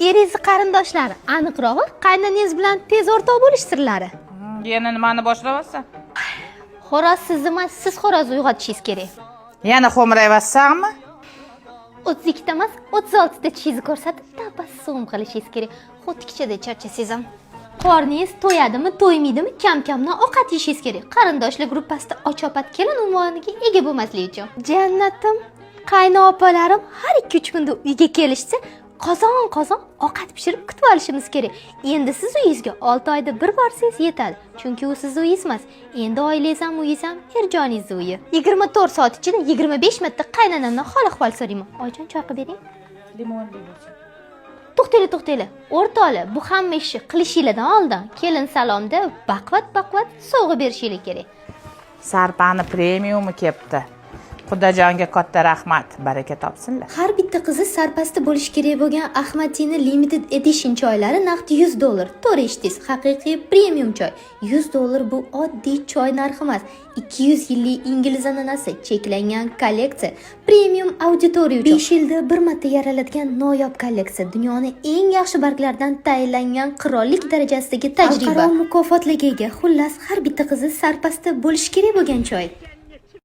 Eringiz qarindoshlari, aniqrog'i qaynanangiz bilan tez o'rtoq bo'lish sirlari. Yana nimani boshlayapsan? Xo'roz siz emas, siz xo'rozni uyg'otishingiz kerak. Yana xo'mrayapsanmi? 32 ta emas, 36 ta chizni ko'rsatib tabassum qilishingiz kerak. Xo'tikchada charchasangiz ham. Qorningiz to'yadimi, to'ymaydimi, kam-kamdan ovqat yeyishingiz kerak. Qarindoshlar gruppasida ochopat kelin unvoniga ega bo'lmaslik uchun. Jannatim, qayna opalarim har 2-3 kunda uyga kelishsa, qozon ovqat pishirib kutib olishimiz kerak. Endi siz uyingizga 6 oyda bir borsangiz yetadi. Chunki u sizning uyingiz emas. Endi oilangiz ham, uyingiz ham er joningizning uyi. 24 soat ichida 25 marta qaynanamdan hol ahvol so'rayman. Oyjon, choy qilib bering. Limonli bo'lsin. To'xtanglar. O'rtoqlar, bu hamma ishni qilishinglardan oldin kelin salomda baqvat sovg'a berishinglar kerak. Sarpani premiumi kepti. Xudojonga katta rahmat, baraka topsinlar. Har bitta qizi sarpasti bo'lishi kerak bo'lgan Ahmadina Limited Edition choylari narxi $100. To'g'ri eshitdingiz, haqiqiy premium choy. $100 bu oddiy choy narxi emas. 200 yillik ingliz ananasi, cheklangan kolleksiya, premium auditoriya uchun 5 yilda bir marta yaraladigan noyob kolleksiya, dunyoning eng yaxshi barglaridan tayyorlangan qirollik darajasidagi tajriba, xalqaro mukofotlarga ega. Xullas, har bitta qizi sarpasti bo'lishi kerak bo'lgan choy.